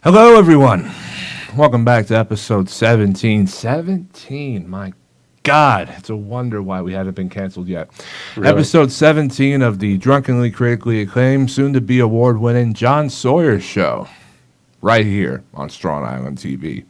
Hello, everyone. Welcome back to episode 17. 17, my God. It's a wonder why we haven't been canceled yet. Really? Episode 17 of the drunkenly critically acclaimed, soon-to-be award-winning John Sawyer show. Right here on Strong Island TV.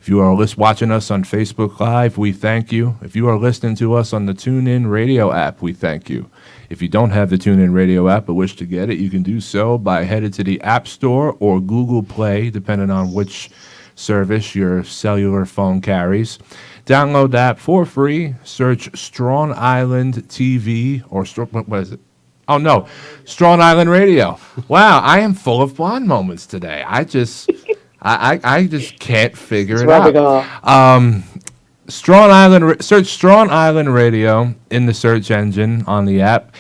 If you are watching us on Facebook Live, we thank you. If you are listening to us on the TuneIn Radio app, we thank you. If you don't have the TuneIn Radio app but wish to get it, you can do so by heading to the App Store or Google Play, depending on which service your cellular phone carries. Download the app for free. Search Strong Island TV or what is it? Oh, no, Strong Island Radio. Wow, I am full of blonde moments today. I just can't figure it out. Search Strong Island Radio in the search engine on the app.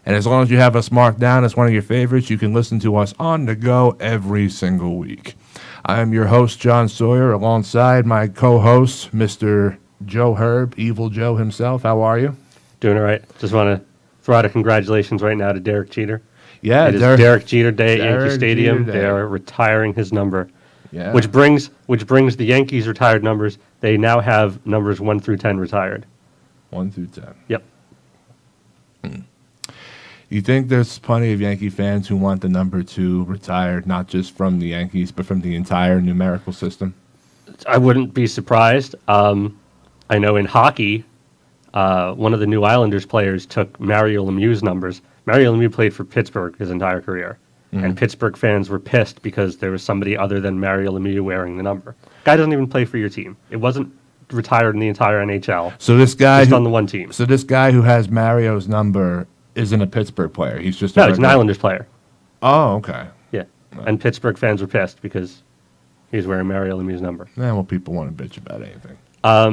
And as long as you have us marked down as one of your favorites, you can listen to us on the go every single week. I am your host, John Sawyer, alongside my co-host, Mr. Joe Herb, Evil Joe himself. How are you? Doing all right. Just want to throw out a congratulations right now to Derek Jeter. Yeah, it is Derek Jeter Day at Yankee Stadium. They are retiring his number. Yeah. Which brings the Yankees' retired numbers. They now have numbers 1 through 10 retired. 1 through 10. Yep. You think there's plenty of Yankee fans who want the number 2 retired, not just from the Yankees, but from the entire numerical system? I wouldn't be surprised. I know in hockey, one of the New Islanders players took Mario Lemieux's numbers. Mario Lemieux played for Pittsburgh his entire career. And Pittsburgh fans were pissed because there was somebody other than Mario Lemieux wearing the number. Guy doesn't even play for your team. It wasn't retired in the entire NHL. So this guy just on the one team. So this guy who has Mario's number isn't a Pittsburgh player. He's just he's an Islanders player. Oh, okay. Yeah, and Pittsburgh fans were pissed because he's wearing Mario Lemieux's number. Yeah, well, people want to bitch about anything. I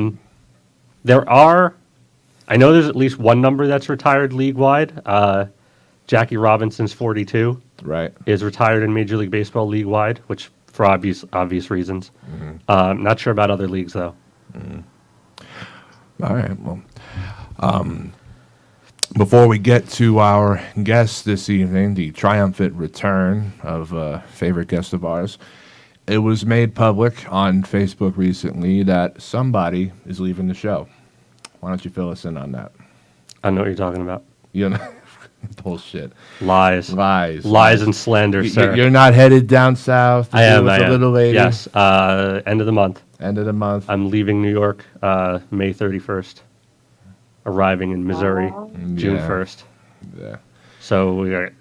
know there's at least one number that's retired league-wide. Jackie Robinson's 42. Right. Is retired in Major League Baseball league-wide, which for obvious reasons. Not sure about other leagues, though. All right, well, before we get to our guest this evening, the triumphant return of a favorite guest of ours, it was made public on Facebook recently that somebody is leaving the show. Why don't you fill us in on that? I know what you're talking about. You know, bullshit. Lies and slander, sir. You're not headed down south to I am. with the little lady? Yes, end of the month. End of the month. I'm leaving New York May 31st, arriving in Missouri June 1st. Yeah. So we got,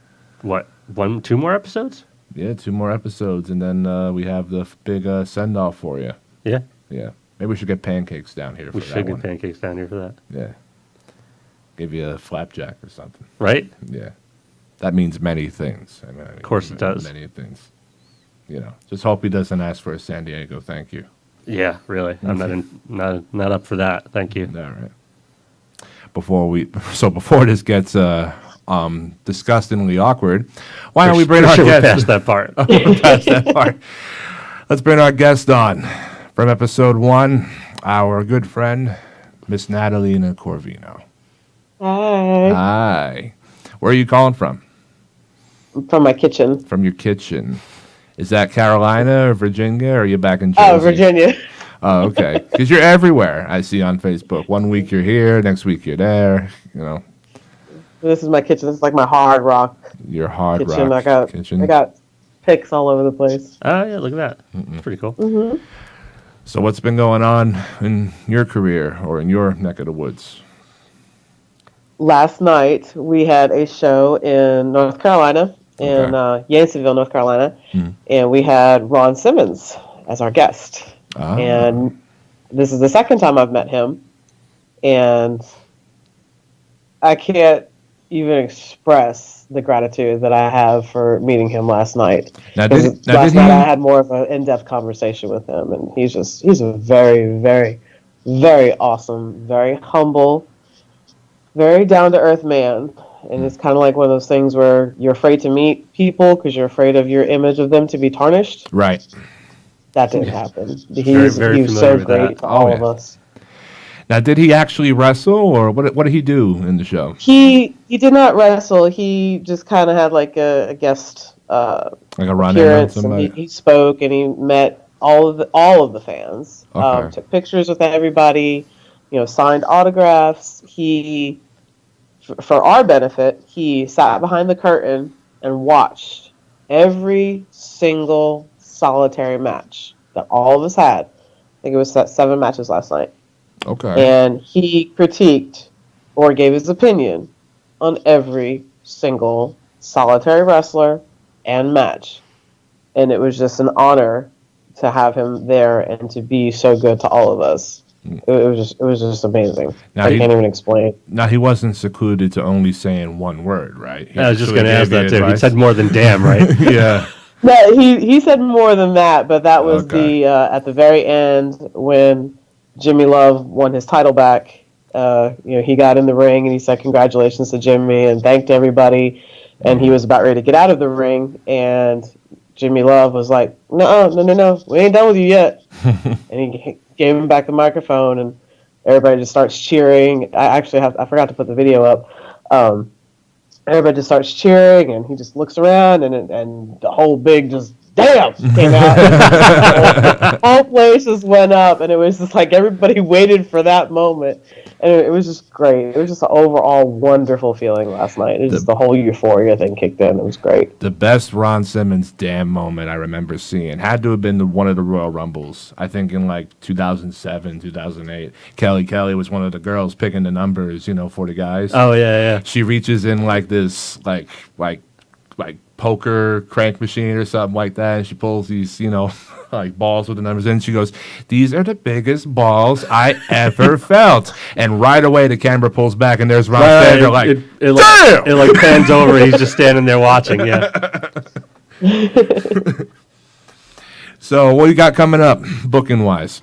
2 more episodes? Yeah, 2 more episodes, and then we have the big send-off for you. Yeah. Yeah. Maybe we should get pancakes down here for that one. We should get pancakes down here for that. Yeah. Give you a flapjack or something. Right? Yeah. That means many things. I mean, of course it does. Many things. You know, just hope he doesn't ask for a San Diego thank you. Yeah, really. I'm not up for that. Thank you. All right. Before this gets disgustingly awkward, why don't we bring our guest? Past that part. Past that part. Let's bring our guest on from episode 1. Our good friend, Miss Natalina Corvino. Hi. Hi. Where are you calling from? From my kitchen. From your kitchen. Is that Carolina or Virginia, or are you back in Jersey? Oh, Virginia. Oh, okay. Because you're everywhere, I see on Facebook. One week you're here, next week you're there, you know. This is my kitchen. This is like my hard rock Your hard kitchen. rock kitchen. I got pics all over the place. Oh, yeah, look at that. It's pretty cool. Mm-hmm. So what's been going on in your career or in your neck of the woods? Last night, we had a show in North Carolina, in Yanceyville, North Carolina, and we had Ron Simmons as our guest. And this is the second time I've met him, and I can't even express the gratitude that I have for meeting him last night. Last night I had more of an in-depth conversation with him, and he's a very, very, very awesome, very humble, very down-to-earth man. And it's kind of like one of those things where you're afraid to meet people because you're afraid of your image of them to be tarnished. Right. That didn't happen. He was so great to all of us. Now, did he actually wrestle, or what did he do in the show? He did not wrestle. He just kind of had like a guest Like a run in on appearance, and somebody. he spoke and he met all of the fans. Okay. Took pictures with everybody, signed autographs. He, for our benefit, he sat behind the curtain and watched every single solitary match that all of us had. I think it was 7 matches last night. Okay. And he critiqued or gave his opinion on every single solitary wrestler and match. And it was just an honor to have him there and to be so good to all of us. It was just amazing. Now I can't even explain. Now, he wasn't secluded to only saying one word, right? He I was just actually going to ask gave you that too. He advice? said more than damn, right? Yeah. No, he said more than that, but that was Okay. the at the very end when Jimmy Love won his title back. He got in the ring and he said congratulations to Jimmy and thanked everybody, and he was about ready to get out of the ring, and Jimmy Love was like, no, we ain't done with you yet. And he gave him back the microphone, and everybody just starts cheering. I forgot to put the video up. Everybody just starts cheering, and he just looks around, and the whole big just damn came out. The whole place just went up, and it was just like everybody waited for that moment, and it was just great. It was just an overall wonderful feeling last night. It was just the whole euphoria thing kicked in. It was great. The best Ron Simmons damn moment I remember seeing had to have been one of the Royal Rumbles. I think in like 2007, 2008. Kelly was one of the girls picking the numbers, for the guys. Oh, yeah. She reaches in like this, like poker crank machine or something like that, and she pulls these, like balls with the numbers in. She goes, "These are the biggest balls I ever felt." And right away, the camera pulls back, and there's Ron standing there like, damn! It like pans over, and he's just standing there watching, yeah. So, what you got coming up, booking-wise?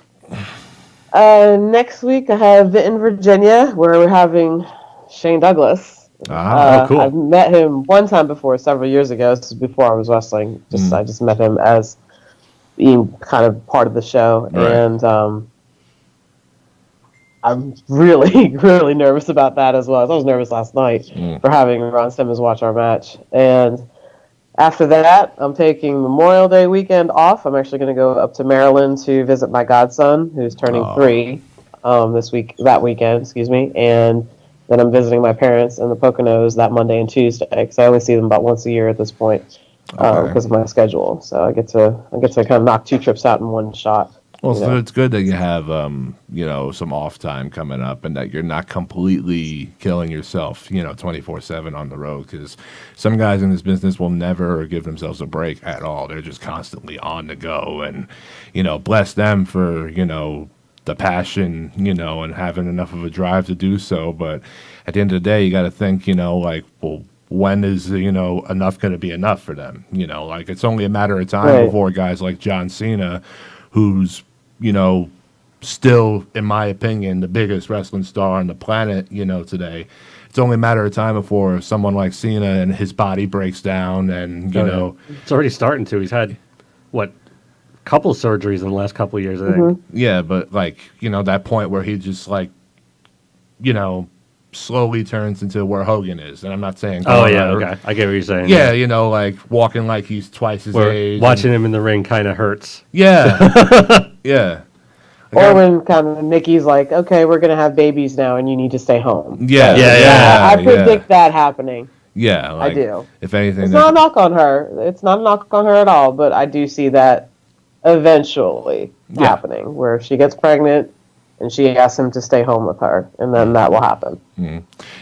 Next week I have in Virginia where we're having Shane Douglas. Cool. I've met him one time before, several years ago. This is before I was wrestling. I just met him as being kind of part of the show, Right. and I'm really, really nervous about that as well. I was nervous last night for having Ron Simmons watch our match, and after that, I'm taking Memorial Day weekend off. I'm actually going to go up to Maryland to visit my godson, who's turning 3 that weekend, and then I'm visiting my parents in the Poconos that Monday and Tuesday, because I only see them about once a year at this point because of my schedule. So I get to kind of knock 2 trips out in one shot. Well, so it's good that you have, some off time coming up, and that you're not completely killing yourself, 24/7 on the road. Because some guys in this business will never give themselves a break at all. They're just constantly on the go, and bless them for the passion, and having enough of a drive to do so. But at the end of the day, you got to think, well, when is enough going to be enough for them? Like it's only a matter of time before guys like John Cena, who's still, in my opinion, the biggest wrestling star on the planet, today. It's only a matter of time before someone like Cena and his body breaks down, and it's already starting to. He's had couple surgeries in the last couple of years, I think. Yeah, but that point where he just slowly turns into where Hogan is, and I'm not saying. Okay, I get what you're saying. Yeah, like walking like he's twice his age. Watching him in the ring kind of hurts. Yeah, yeah. Or when kind of Nikki's like, okay, we're going to have babies now and you need to stay home. Yeah. I predict that happening. Yeah, I do. If anything, it's not a knock on her. It's not a knock on her at all, but I do see that eventually happening, where she gets pregnant and she asks him to stay home with her, and then that will happen.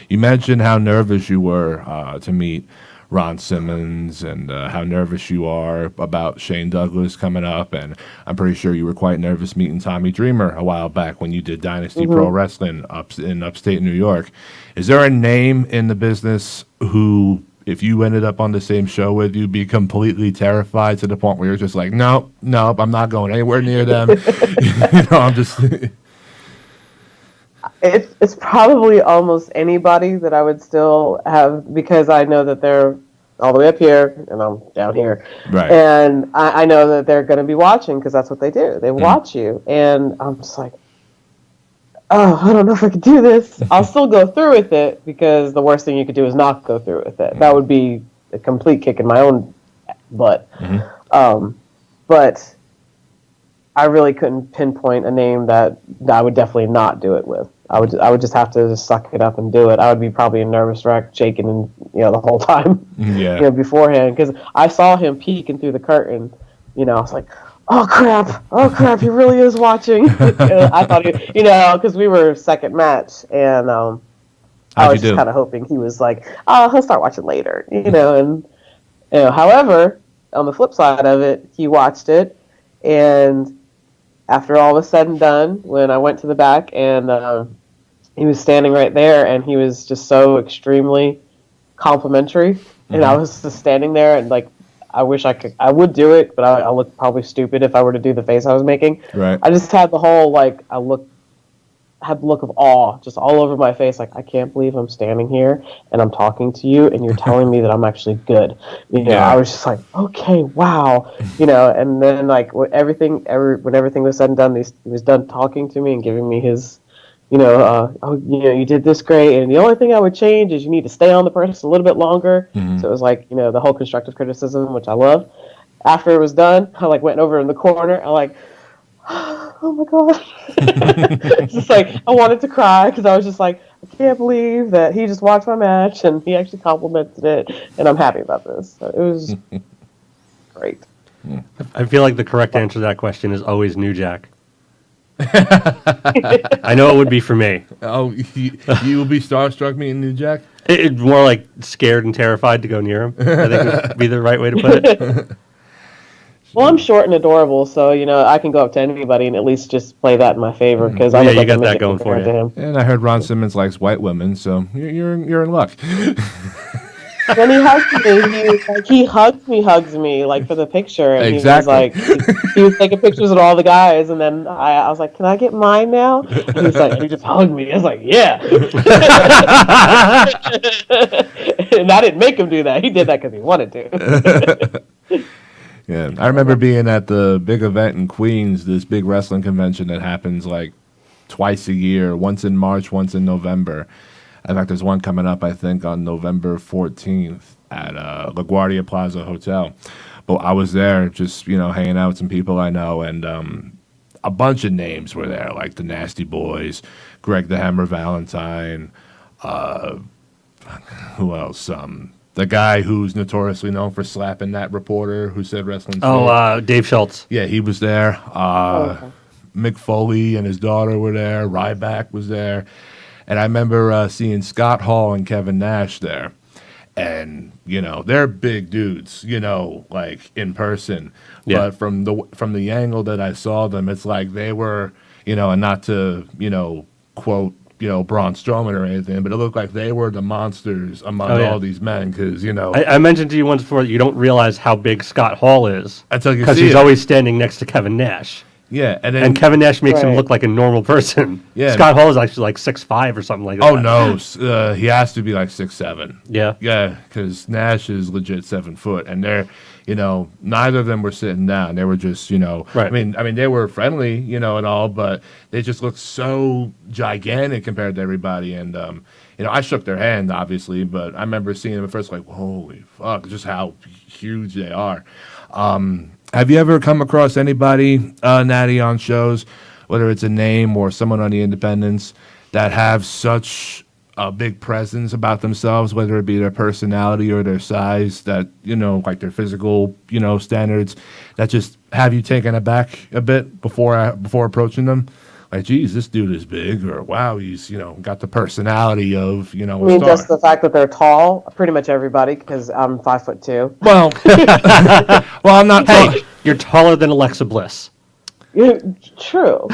You mentioned how nervous you were to meet Ron Simmons, and how nervous you are about Shane Douglas coming up, and I'm pretty sure you were quite nervous meeting Tommy Dreamer a while back when you did Dynasty Pro Wrestling in upstate New York. Is there a name in the business who, if you ended up on the same show with, you'd be completely terrified to the point where you're just like, nope, I'm not going anywhere near them? I'm just... It's probably almost anybody that I would still have, because I know that they're all the way up here and I'm down here. Right. And I know that they're going to be watching, because that's what they do. They watch you. And I'm just like, oh, I don't know if I could do this. I'll still go through with it, because the worst thing you could do is not go through with it. That would be a complete kick in my own but but I really couldn't pinpoint a name that I would definitely not do it with. I would just have to just suck it up and do it. I would be probably a nervous wreck, shaking and the whole time, Yeah. beforehand, because I saw him peeking through the curtain. I was like, oh crap, he really is watching. I thought because we were second match, and I was just kind of hoping he was like, oh, he'll start watching later, and however, on the flip side of it, he watched it, and after all was said and done, when I went to the back and he was standing right there, and he was just so extremely complimentary, and I was just standing there, and like, I wish I would do it, but I look probably stupid if I were to do the face I was making. Right. I just had the whole had the look of awe just all over my face, like, I can't believe I'm standing here and I'm talking to you and you're telling me that I'm actually good. I was just like, okay, wow. And then like when everything was said and done, he was done talking to me and giving me his you did this great, and the only thing I would change is you need to stay on the person a little bit longer. So it was like, the whole constructive criticism, which I love. After it was done, I like went over in the corner. I like, oh my god, it's just like I wanted to cry because I was just like, I can't believe that he just watched my match and he actually complimented it, and I'm happy about this. So it was great. I feel like the correct answer to that question is always New Jack. I know it would be for me. Oh, you will be starstruck meeting New Jack? It's more like scared and terrified to go near him. I think would be the right way to put it. Well, I'm short and adorable, so I can go up to anybody and at least just play that in my favor because I you got that going for you. To him. And I heard Ron Simmons likes white women, so you're in luck. When he hugs me, hugs me like for the picture. And Exactly. He was taking pictures of all the guys, and then I was like, "Can I get mine now?" And he's like, "He just hugged me." I was like, "Yeah." And I didn't make him do that. He did that because he wanted to. Yeah, I remember being at the big event in Queens, this big wrestling convention that happens like twice a year, once in March, once in November. In fact, there's one coming up, I think, on November 14th at LaGuardia Plaza Hotel. But I was there just, hanging out with some people I know, and a bunch of names were there, like the Nasty Boys, Greg the Hammer Valentine, who else? The guy who's notoriously known for slapping that reporter who said wrestling. Dave Schultz. Yeah, he was there. Okay. Mick Foley and his daughter were there. Ryback was there. And I remember seeing Scott Hall and Kevin Nash there. And, they're big dudes, like in person. Yeah. But from the angle that I saw them, it's like they were, and not to, quote, Braun Strowman or anything, but it looked like they were the monsters among all these men because, I mentioned to you once before that you don't realize how big Scott Hall is until you see because he's always standing next to Kevin Nash. Yeah, and Kevin Nash makes him look like a normal person. Yeah, Scott Hall is actually like 6'5" or something like that. Oh no, he has to be like 6'7". Yeah, because Nash is legit 7 foot, and they're, neither of them were sitting down. They were just, right. I mean, they were friendly, and all, but they just looked so gigantic compared to everybody. And I shook their hand, obviously, but I remember seeing them at first, like, holy fuck, just how huge they are. Have you ever come across anybody, Natty, on shows, whether it's a name or someone on the independents, that have such a big presence about themselves, whether it be their personality or their size, that, like their physical, standards, that just have you taken aback a bit before approaching them? Like, geez, this dude is big, or wow, he's, got the personality of, a star. Just the fact that they're tall? Pretty much everybody, because I'm 5'2". Well, I'm not. Hey, you're taller than Alexa Bliss. True.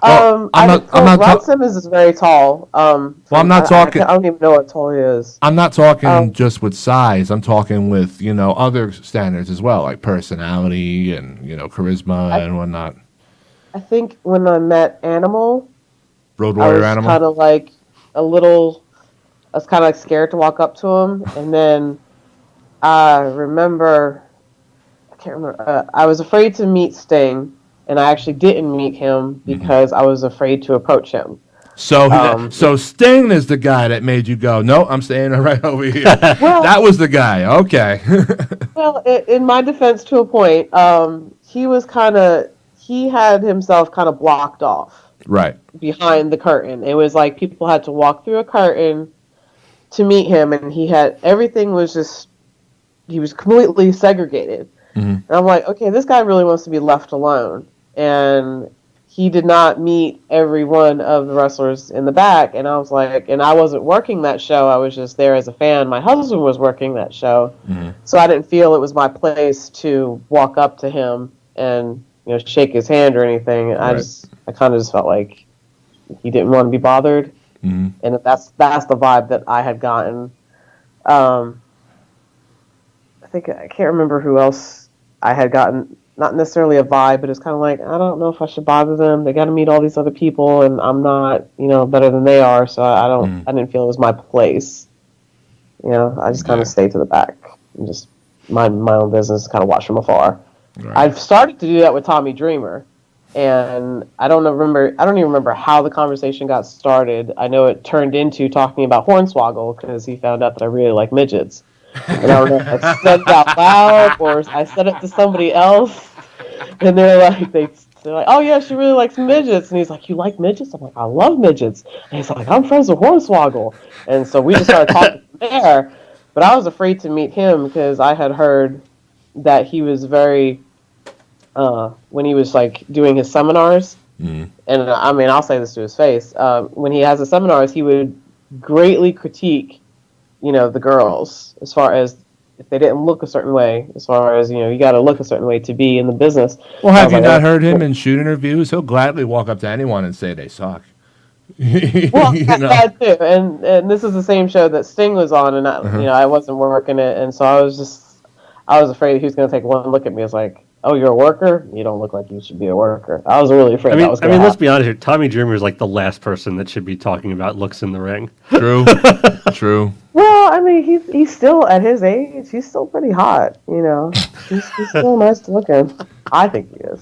Ron Simmons is very tall. I'm not talking. I don't even know what tall he is. I'm not talking just with size. I'm talking with other standards as well, like personality and charisma and whatnot. I think when I met Animal, Road Warrior Animal, kind of like I was kind of like scared to walk up to him, and then I can't remember. I was afraid to meet Sting, and I actually didn't meet him because I was afraid to approach him. So Sting is the guy that made you go, no, I'm staying right over here. Well, That was the guy. Okay. well, in my defense, to a point, he had himself kind of blocked off Right. behind the curtain. It was like people had to walk through a curtain to meet him, and everything was just, he was completely segregated. Mm-hmm. And I'm like, okay, this guy really wants to be left alone. And he did not meet every one of the wrestlers in the back. And I was like, and I wasn't working that show. I was just there as a fan. My husband was working that show. Mm-hmm. So I didn't feel it was my place to walk up to him and, shake his hand or anything. Right. I kind of just felt like he didn't want to be bothered. Mm-hmm. And that's the vibe that I had gotten. I can't remember who else I had gotten. Not necessarily a vibe, but it's kind of like, I don't know if I should bother them. They got to meet all these other people, and I'm not, better than they are. So I didn't feel it was my place. I just kind of stayed to the back and just mind my own business, kind of watch from afar. Right. I've started to do that with Tommy Dreamer. And I don't even remember how the conversation got started. I know it turned into talking about Hornswoggle because he found out that I really like midgets. And I don't know if I said it out loud or I said it to somebody else. And they're like, oh yeah, she really likes midgets. And he's like, you like midgets? I'm like, I love midgets. And he's like, I'm friends with Hornswoggle. And so we just started talking from there. But I was afraid to meet him because I had heard that he was very... when he was like doing his seminars, and I mean, I'll say this to his face, when he has the seminars, he would greatly critique, the girls as far as if they didn't look a certain way, as far as, you got to look a certain way to be in the business. Well, have you not heard him in shoot interviews? He'll gladly walk up to anyone and say they suck. Well, that too, and this is the same show that Sting was on, and I wasn't working it, and so I was afraid he was going to take one look at me. I was like, oh, you're a worker? You don't look like you should be a worker. I was really afraid that was going to happen. Let's be honest here. Tommy Dreamer is like the last person that should be talking about looks in the ring. True. True. Well, I mean, he's still, at his age, he's still pretty hot, He's still nice looking. I think he is.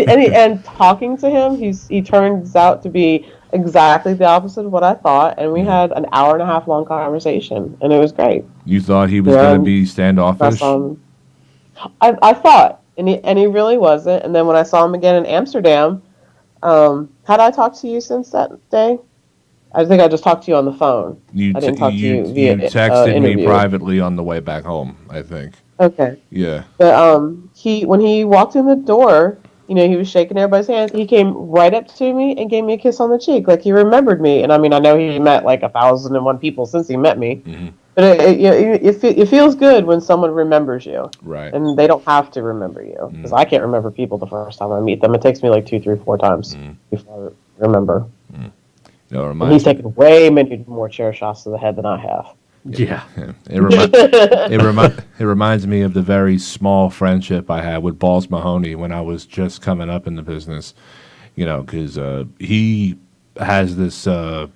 And talking to him, he turns out to be exactly the opposite of what I thought, and we had an hour and a half long conversation, and it was great. You thought he was going to be standoffish? I thought, and he really wasn't. And then when I saw him again in Amsterdam, had I talked to you since that day? I think I just talked to you on the phone. I didn't talk to you via texted interview. me privately on the way back home, I think. Okay. Yeah. But when he walked in the door, he was shaking everybody's hands. He came right up to me and gave me a kiss on the cheek, like he remembered me. And I mean, I know he met like 1,001 people since he met me. Mm-hmm. But it feels good when someone remembers you. Right. And they don't have to remember you. Because I can't remember people the first time I meet them. It takes me like 2, 3, 4 times before I remember. And he's taken way many more chair shots to the head than I have. Yeah. It reminds me of the very small friendship I had with Balls Mahoney when I was just coming up in the business. Because he has this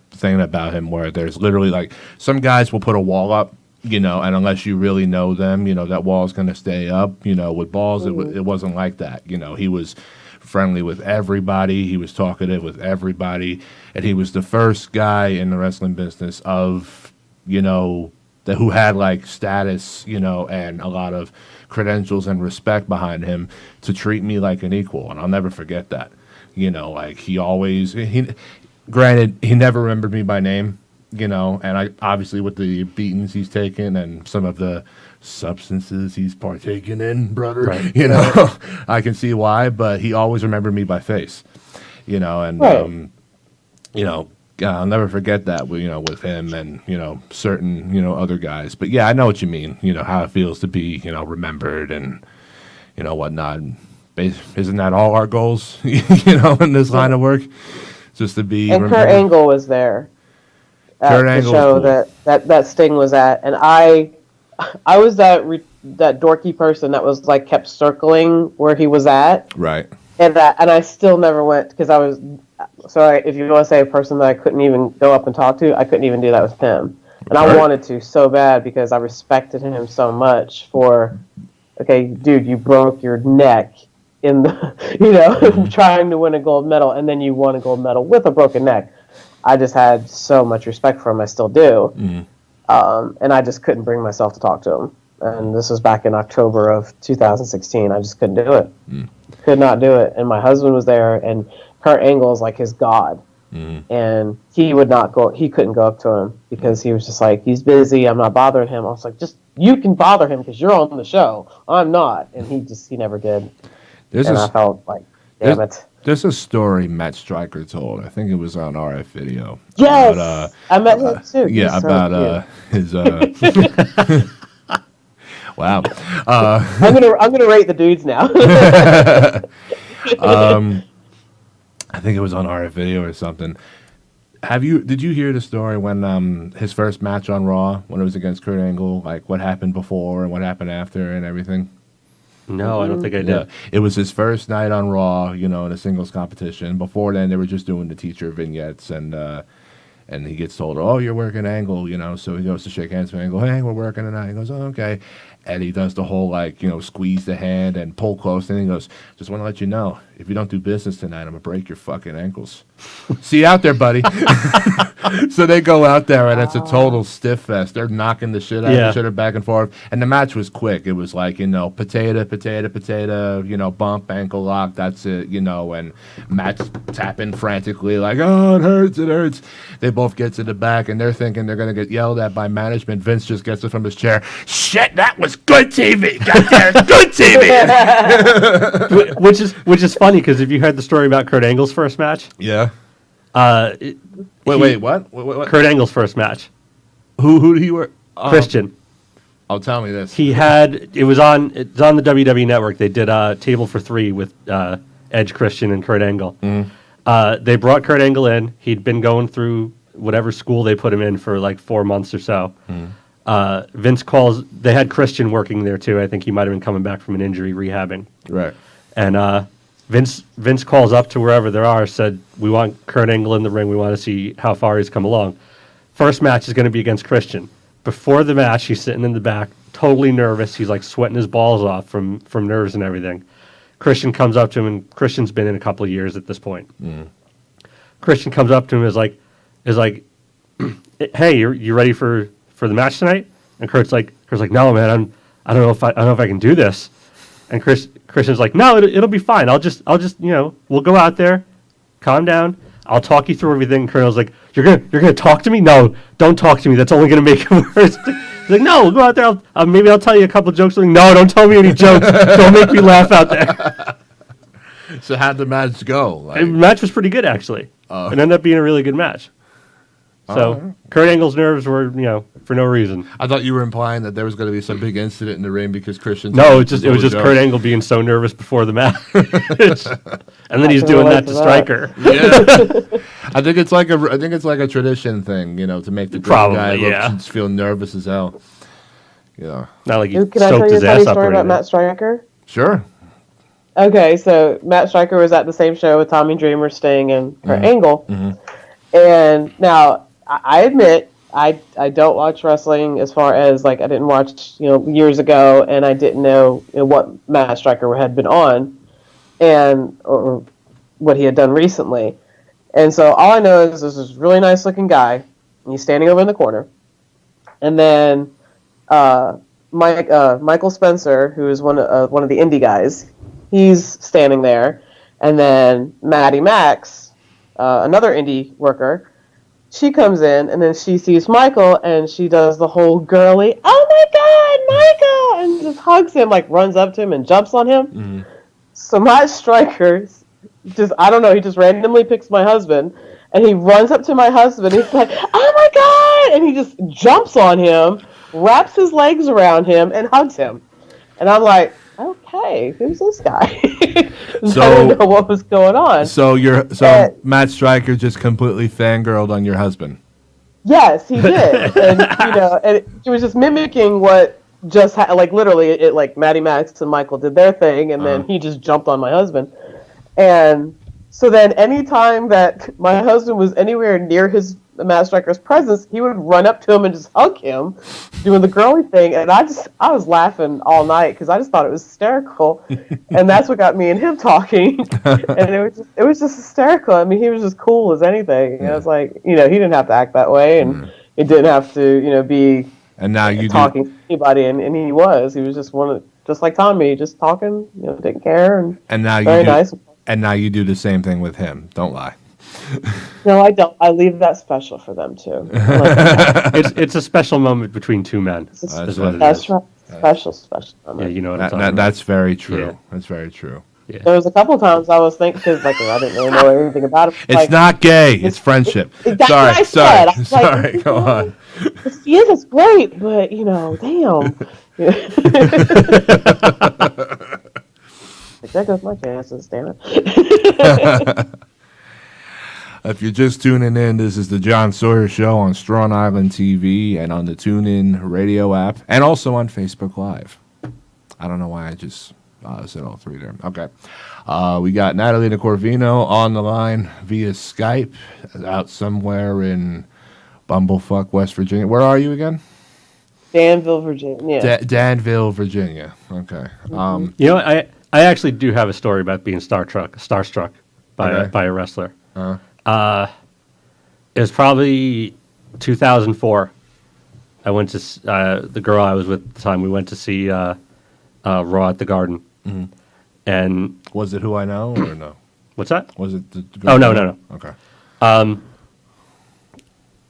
thing about him where there's literally like some guys will put a wall up, and unless you really know them, that wall is going to stay up. With Balls, it wasn't like that. He was friendly with everybody. He was talkative with everybody, and he was the first guy in the wrestling business of, who had like status, and a lot of credentials and respect behind him to treat me like an equal, and I'll never forget that. Like granted, he never remembered me by name, and I obviously with the beatings he's taken and some of the substances he's partaken in, brother, right. I can see why, but he always remembered me by face, and right. I'll never forget that, with him and, certain, other guys. But yeah, I know what you mean, how it feels to be, remembered and, whatnot. Isn't that all our goals, in this line of work? Just to be. And Kurt Angle was there at the show that Sting was at, and I was that dorky person that was like kept circling where he was at, right? And I still never went because I was sorry. If you want to say a person that I couldn't even go up and talk to, I couldn't even do that with him, and I wanted to so bad because I respected him so much for. Okay, dude, you broke your neck in the, trying to win a gold medal, and then you won a gold medal with a broken neck. I just had so much respect for him. I still do. And I just couldn't bring myself to talk to him. And this was back in October of 2016. I just couldn't do it. Could not do it. And my husband was there, and Kurt Angle is like his god. And he would not go. He couldn't go up to him because he was just like, he's busy. I'm not bothering him. I was like, just you can bother him because you're on the show. I'm not. And he never did. I felt like, damn it. There's a story Matt Stryker told. I think it was on RF Video. Yes, about, I met him too. Yeah, He's about his. Wow. I'm gonna rate the dudes now. I think it was on RF Video or something. Did you hear the story when his first match on Raw, when it was against Kurt Angle, like what happened before and what happened after and everything? No, I don't think I did. Yeah. It was his first night on Raw, in a singles competition. Before then, they were just doing the teacher vignettes, and he gets told, "Oh, you're working Angle," So he goes to shake hands with Angle. "Hey, we're working tonight." He goes, "Oh, okay." And he does the whole squeeze the hand and pull close. And he goes, "Just want to let you know, if you don't do business tonight, I'm gonna break your fucking ankles. See you out there, buddy." So they go out there, and it's a total stiff fest. They're knocking the shit out of each other back and forth. And the match was quick. It was like, potato, bump, ankle lock, that's it, and Matt's tapping frantically like, "Oh, it hurts. They both get to the back, and they're thinking they're going to get yelled at by management. Vince just gets it from his chair. "Shit, that was good TV. Goddamn, good TV." which is funny, because if you heard the story about Kurt Angle's first match. Yeah. Wait, what? Kurt Angle's first match. Who did he work? Christian. Oh, tell me this. It's on the WWE Network. They did a Table for Three with Edge, Christian, and Kurt Angle. They brought Kurt Angle in. He'd been going through whatever school they put him in for like 4 months or so. Vince calls. They had Christian working there too. I think he might have been coming back from an injury, rehabbing. Right. And Vince calls up to wherever they are, said, "We want Kurt Angle in the ring. We want to see how far he's come along." First match is going to be against Christian. Before the match, he's sitting in the back, totally nervous. He's like sweating his balls off from nerves and everything. Christian comes up to him, and Christian's been in a couple of years at this point. Christian comes up to him, is like, "Hey, you ready for the match tonight?" And Kurt's like, "No, man, I don't know if I can do this." And Christian's like, "No, it'll be fine. I'll just we'll go out there, calm down. I'll talk you through everything." And Colonel's like, "You're gonna talk to me? No, don't talk to me. That's only gonna make it worse." He's like, "No, we'll go out there. Maybe I'll tell you a couple jokes." Like, "No, don't tell me any jokes. Don't make me laugh out there." So how'd the match go? The match was pretty good, actually. It ended up being a really good match. So Kurt Angle's nerves were, for no reason. I thought you were implying that there was going to be some big incident in the ring because Christian. No, it was just Kurt Angle being so nervous before the match, and then he's doing that to Stryker. Yeah, I think it's like a tradition thing, to make the guy look feel nervous as hell. Yeah, not like he Can I tell soaked you a his funny ass up story or about anything. Matt Stryker? Sure. Okay, so Matt Stryker was at the same show with Tommy Dreamer, Sting, and Kurt Angle. And now, I admit, I don't watch wrestling as far as, I didn't watch, years ago, and I didn't know, what Matt Stryker had been on, or what he had done recently. And so all I know is this really nice-looking guy, and he's standing over in the corner. And then Michael Spencer, who is one of the indie guys, he's standing there. And then Maddie Max, another indie worker, she comes in, and then she sees Michael, and she does the whole girly, "Oh my God, Michael!" and just hugs him, runs up to him and jumps on him. So Matt Stryker, I don't know, he just randomly picks my husband, and he runs up to my husband, he's like, "Oh my God!" and he just jumps on him, wraps his legs around him, and hugs him. And I'm like, okay, who's this guy? So I didn't know what was going on. So Matt Stryker just completely fangirled on your husband. Yes, he did, and he was just mimicking what just literally Maddie Max and Michael did their thing, and then he just jumped on my husband, and so then anytime that my husband was anywhere near his Matt Striker's presence, he would run up to him and just hug him, doing the girly thing. And I was laughing all night because I just thought it was hysterical. And that's what got me and him talking. And it was just hysterical. I mean, he was just cool as anything. And I was like, he didn't have to act that way, and he didn't have to, be. And now you talking to anybody, and he was just like Tommy, just talking, didn't care, and now very nice. And now you do the same thing with him. Don't lie. No, I don't. I leave that special for them too. It's a special moment between two men. That's right. Special moment. Yeah, you know what I'm talking about. That's very true. Yeah. That's very true. Yeah. There was a couple times I was thinking, because I didn't really know anything about it. It's not gay. It's friendship. That's what I said. I was Sorry. Go on. Yeah, that's great, but damn. There goes my chances, damn it. If you're just tuning in, this is the John Sawyer Show on Strong Island TV and on the TuneIn radio app, and also on Facebook Live. I don't know why I just said all three there. Okay. We got Natalie Corvino on the line via Skype, out somewhere in Bumblefuck, West Virginia. Where are you again? Danville, Virginia. Danville, Virginia. Okay. I actually do have a story about being starstruck by a wrestler. It was probably 2004. I went to the girl I was with at the time. We went to see Raw at the Garden. Mm-hmm. And was it Who I Know or no? What's that? Was it the girl? No. Okay.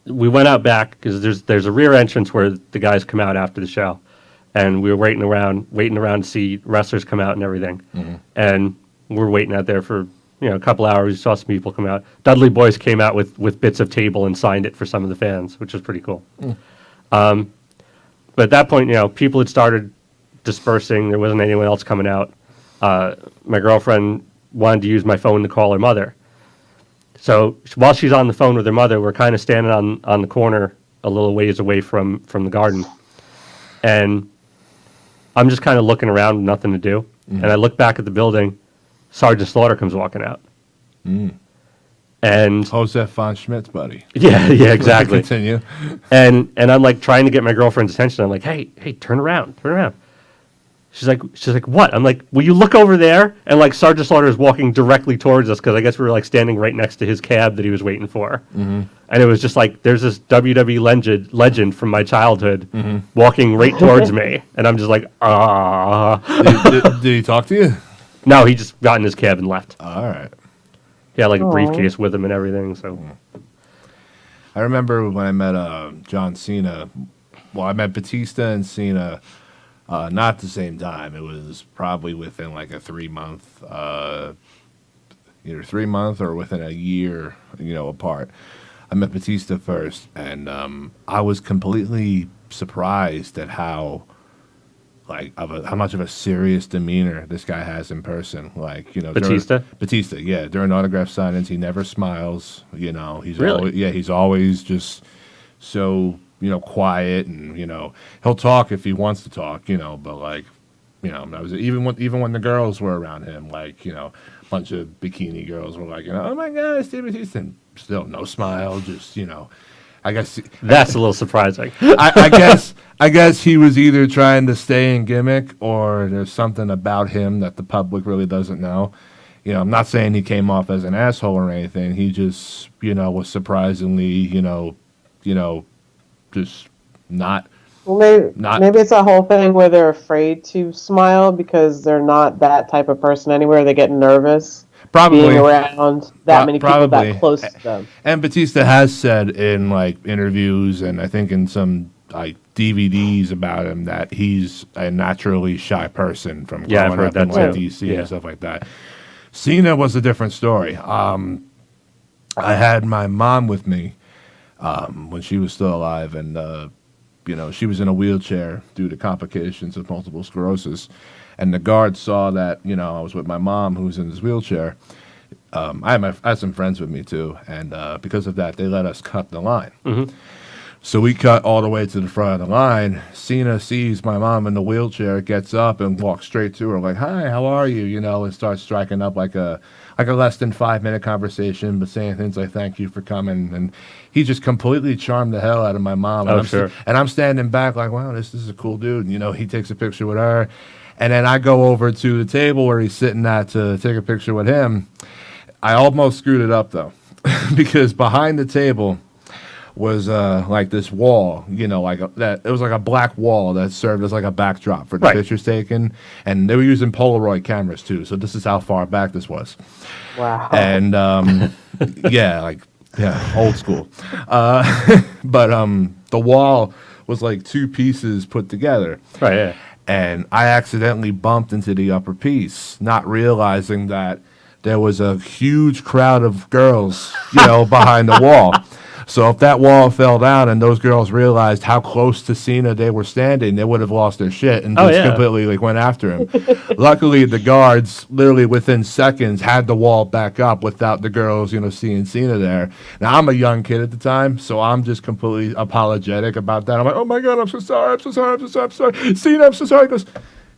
We went out back because there's a rear entrance where the guys come out after the show, and we were waiting around to see wrestlers come out and everything. Mm-hmm. And we're waiting out there for a couple hours. We saw some people come out. Dudley Boyce came out with bits of table and signed it for some of the fans, which was pretty cool. But at that point, people had started dispersing. There wasn't anyone else coming out. My girlfriend wanted to use my phone to call her mother. So while she's on the phone with her mother, we're kind of standing on the corner a little ways away from the Garden. And I'm just kind of looking around, nothing to do. Mm-hmm. And I look back at the building. Sergeant Slaughter comes walking out. And Josef von Schmidt's buddy. Yeah, exactly. Continue. And I'm like trying to get my girlfriend's attention. I'm like, hey, turn around. She's like, what? I'm like, will you look over there? And like Sergeant Slaughter is walking directly towards us because I guess we were like standing right next to his cab that he was waiting for. Mm-hmm. And it was just like, there's this WWE legend from my childhood walking right towards me. And I'm just like, Did he talk to you? No, he just got in his cab and left. All right. He had like a briefcase with him and everything. So, I remember when I met John Cena. Well, I met Batista and Cena, not at the same time. It was probably within like a 3-month, either 3 month or within a year, apart. I met Batista first, and I was completely surprised at how much of a serious demeanor this guy has in person. Batista? Batista, yeah. During autograph signings, he never smiles. He's really? He's always just so quiet, and he'll talk if he wants to talk. But I was even when the girls were around him, a bunch of bikini girls were like, oh my God, Steve Batista, and still no smile, just I guess that's a little surprising. I guess he was either trying to stay in gimmick, or there's something about him that the public really doesn't know. I'm not saying he came off as an asshole or anything. He just, was surprisingly, just not. Well, maybe it's a whole thing where they're afraid to smile because they're not that type of person anywhere. They get nervous. Probably being around that many people that close to them. And Batista has said in interviews, and I think in some DVDs about him, that he's a naturally shy person from growing up in DC and stuff like that. Cena was a different story. I had my mom with me when she was still alive, and she was in a wheelchair due to complications of multiple sclerosis. And the guard saw that, I was with my mom, who was in this wheelchair. I had some friends with me, too. And because of that, they let us cut the line. Mm-hmm. So we cut all the way to the front of the line. Cena sees my mom in the wheelchair, gets up and walks straight to her, like, hi, how are you? And starts striking up like a like a less than 5 minute conversation, but saying things like "Thank you for coming," and he just completely charmed the hell out of my mom. And Oh, sure. And I'm standing back like, "Wow, this is a cool dude." You know, he takes a picture with her, and then I go over to the table where he's sitting at to take a picture with him. I almost screwed it up though, because behind the table was like this wall, you know, that it was like a black wall that served as like a backdrop for the Right. pictures taken, and they were using Polaroid cameras too. So this is how far back this was, Wow. and yeah, old school. But the wall was like two pieces put together, Right. Yeah. and I accidentally bumped into the upper piece, not realizing that there was a huge crowd of girls, you know, behind the wall. So if that wall fell down and those girls realized how close to Cena they were standing, they would have lost their shit and Oh, just yeah. completely like went after him. Luckily, the guards literally within seconds had the wall back up without the girls, you know, seeing Cena there. Now I'm a young kid at the time, so I'm just completely apologetic about that. I'm like, oh my god, I'm so sorry, I'm so sorry, I'm so sorry, I'm sorry. Cena, I'm so sorry. He goes,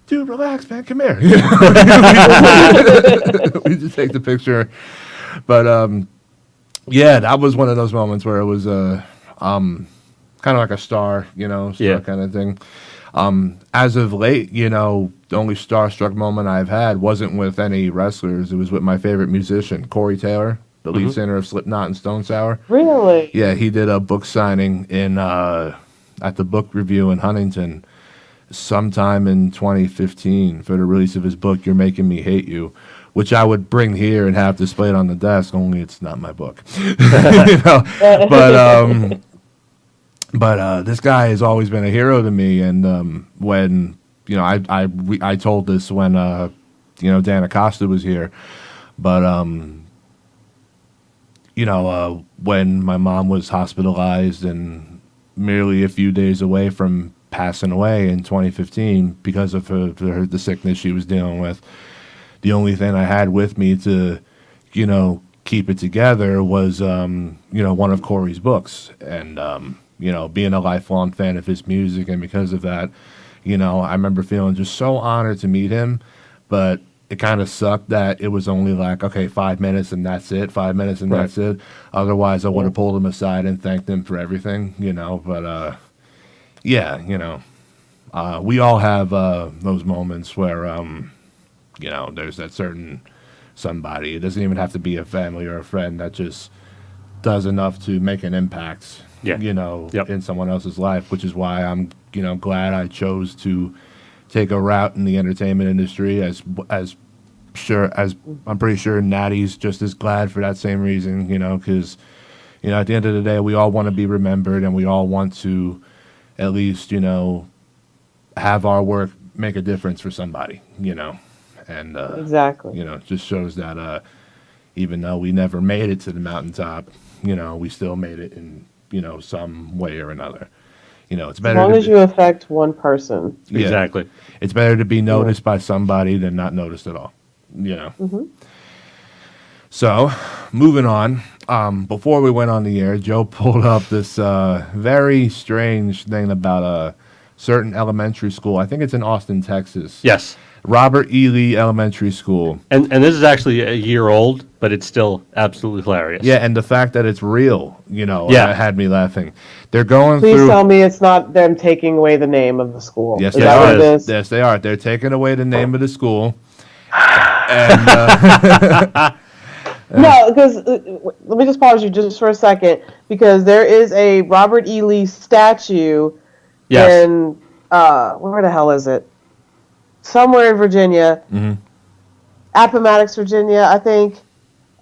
dude, relax, man, come here. You know? We just take the picture, but yeah, that was one of those moments where it was kind of like a star, you know, Yeah. kind of thing. As of late, you know, the only starstruck moment I've had wasn't with any wrestlers. It was with my favorite musician, Corey Taylor, the lead singer of Slipknot and Stone Sour. Really? Yeah, he did a book signing in at the book review in Huntington sometime in 2015 for the release of his book, You're Making Me Hate You, which I would bring here and have displayed on the desk, only it's not my book. You know? But this guy has always been a hero to me, and when, you know, I told this when, you know, Dan Acosta was here, but, you know, when my mom was hospitalized and merely a few days away from passing away in 2015 because of the sickness she was dealing with, the only thing I had with me to, you know, keep it together was, you know, one of Corey's books. And, you know, being a lifelong fan of his music, and because of that, you know, I remember feeling just so honored to meet him, but it kind of sucked that it was only like, okay, 5 minutes and that's it, 5 minutes and Right. that's it. Otherwise, I would have pulled him aside and thanked him for everything, you know, but, yeah, you know, we all have those moments where, you know, there's that certain somebody. It doesn't even have to be a family or a friend that just does enough to make an impact, Yeah. you know, Yep. in someone else's life, which is why I'm, you know, glad I chose to take a route in the entertainment industry as I'm pretty sure Natty's just as glad for that same reason, you know, because, you know, at the end of the day, we all want to be remembered and we all want to at least, you know, have our work make a difference for somebody, you know. And, Exactly. you know, it just shows that even though we never made it to the mountaintop, you know, we still made it in, you know, some way or another. You know, it's As better long to as you affect one person. yeah, Exactly. it's better to be noticed by somebody than not noticed at all, you know. So, moving on, before we went on the air, Joe pulled up this very strange thing about a certain elementary school. I think it's in Austin, Texas. Yes. Robert E. Lee Elementary School. And this is actually a year old, but it's still absolutely hilarious. Yeah, and the fact that it's real, you know, Yeah. had me laughing. They're going Please through. tell me it's not them taking away the name of the school. Yes, Is they that what are. it is? Yes, they are. They're taking away the name of the school. And No, because let me just pause you just for a second, because there is a Robert E. Lee statue Yes. in where the hell is it? Somewhere in Virginia, Appomattox, Virginia, I think,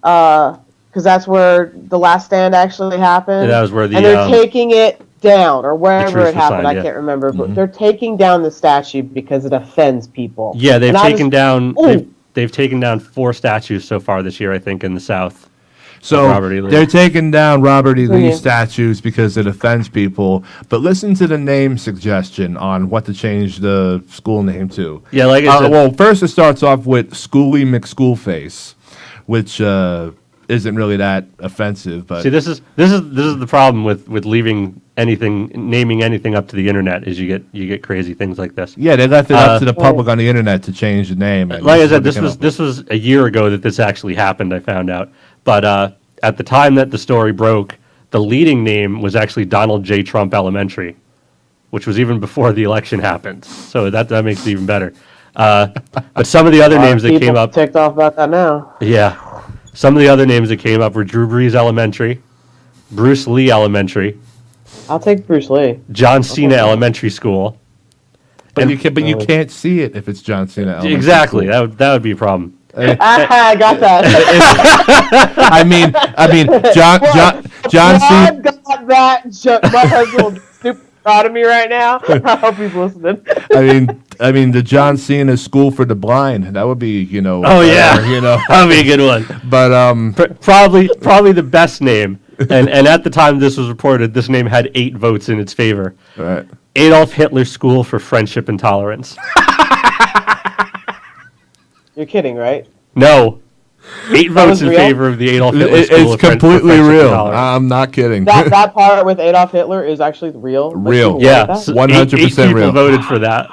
because that's where the Last Stand actually happened. And that was where the, and they're taking it down, or wherever truce it was happened. signed, I yeah. can't remember, but they're taking down the statue because it offends people. Yeah, they've And I taken just- down Ooh. they've taken down 4 statues so far this year, I think, in the South. so Robert E. Lee. they're taking down Robert E. Lee Yeah. statues because it offends people. But listen to the name suggestion on what to change the school name to. Yeah, like I said, Well, first it starts off with Schooly McSchoolface, which isn't really that offensive. But See, this is the problem with naming anything up to the internet is you get crazy things like this. yeah, they left it up to the public on the internet to change the name. And Like I is said, what this was a year ago that this actually happened. I found out, but at the time that the story broke, the leading name was actually Donald J. Trump Elementary, which was even before the election happened. So that makes it even better. But some of the other names that came up, ticked off about that now. yeah, some of the other names that came up were Drew Brees Elementary, Bruce Lee Elementary, I'll take Bruce Lee. John Cena Elementary School. But you can't see it if it's John Cena. Elementary Exactly, School. that would be a problem. I got that. I mean, John Cena. Got that. My husband will be super proud of me right now. I hope he's listening. I mean, the John Cena School for the Blind. That would be, Oh yeah, that would be a good one. But Probably the best name. And at the time this was reported, this name had 8 votes in its favor. right. Adolf Hitler School for Friendship and Tolerance. You're kidding, right? No. 8 votes in real? favor of the Adolf Hitler School It's of for completely Friendship and real. Tolerance. I'm not kidding. That part with Adolf Hitler is actually real. Real. Yeah, Like so 100% 8 people real. voted for that.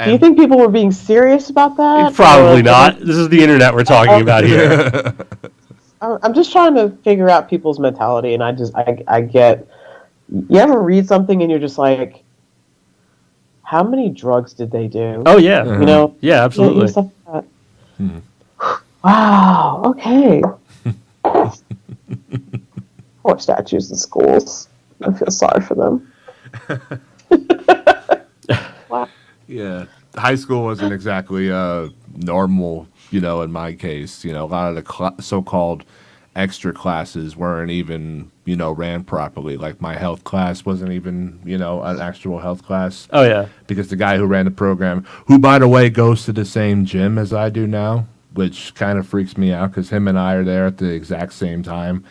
Do you think people were being serious about that? Probably Or- not. This is the internet we're talking about here. I'm just trying to figure out people's mentality, and I get. You ever read something and you're just like, how many drugs did they do? Oh yeah, You know? yeah, absolutely. Stuff like that. Wow. Okay. Poor statues in schools. I feel sorry for them. Wow. Yeah, high school wasn't exactly normal, in my case. A lot of the so-called extra classes weren't even, ran properly. Like my health class wasn't even, an actual health class. Oh yeah. Because the guy who ran the program, who, by the way, goes to the same gym as I do now, which kind of freaks me out because him and I are there at the exact same time.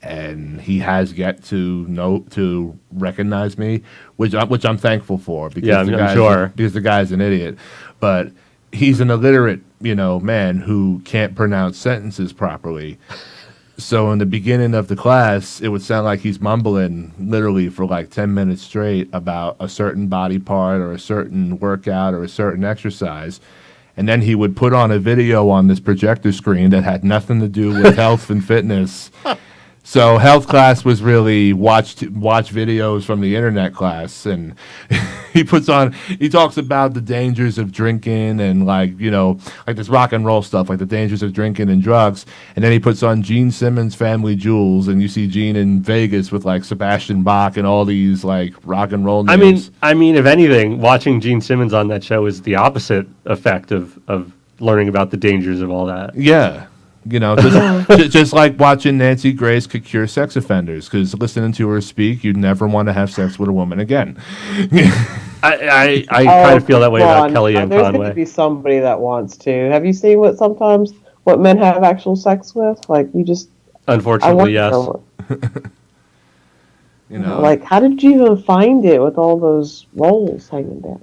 And he has yet to recognize me, which I'm thankful for because Yeah, I'm sure. because the guy's an idiot, but he's an illiterate man who can't pronounce sentences properly. So in the beginning of the class, it would sound like he's mumbling literally for like 10 minutes straight about a certain body part or a certain workout or a certain exercise. And then he would put on a video on this projector screen that had nothing to do with health and fitness. So health class was really watch videos from the internet class, and he talks about the dangers of drinking and like this rock and roll stuff, like the dangers of drinking and drugs. And then he puts on Gene Simmons' Family Jewels, and you see Gene in Vegas with like Sebastian Bach and all these like rock and roll names. I mean, if anything, watching Gene Simmons on that show is the opposite effect of learning about the dangers of all that. Yeah. Just like watching Nancy Grace could cure sex offenders, because listening to her speak, you'd never want to have sex with a woman again. I kind of feel that way about Kellyanne There's going to Conway. be somebody that wants to. Have you seen what men have actual sex with? Like, you just... Unfortunately, yes. Like, how did you even find it with all those rolls hanging down?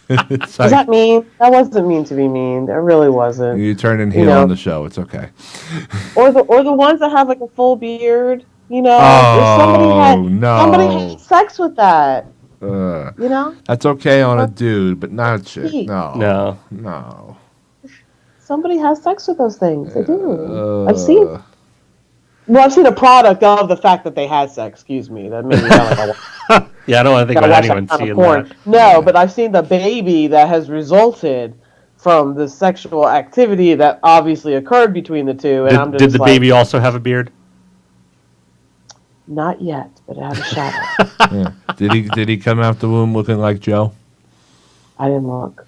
It's Does that mean? That wasn't mean to be mean. It really wasn't. you turn in heel on the show. It's okay. Or the ones that have like a full beard. Oh, somebody had sex with that. That's okay on a dude, but not a chick. No. No. Somebody has sex with those things. They do. I've seen a product of the fact that they had sex. Excuse me. That made me sound like Yeah, I don't want to think gotta about watch anyone that kind seeing of porn. that. No, but I've seen the baby that has resulted from the sexual activity that obviously occurred between the two. And I'm just Did the like, baby also have a beard? Not yet, but it had a shadow. Yeah. Did he come out the womb looking like Joe? I didn't look.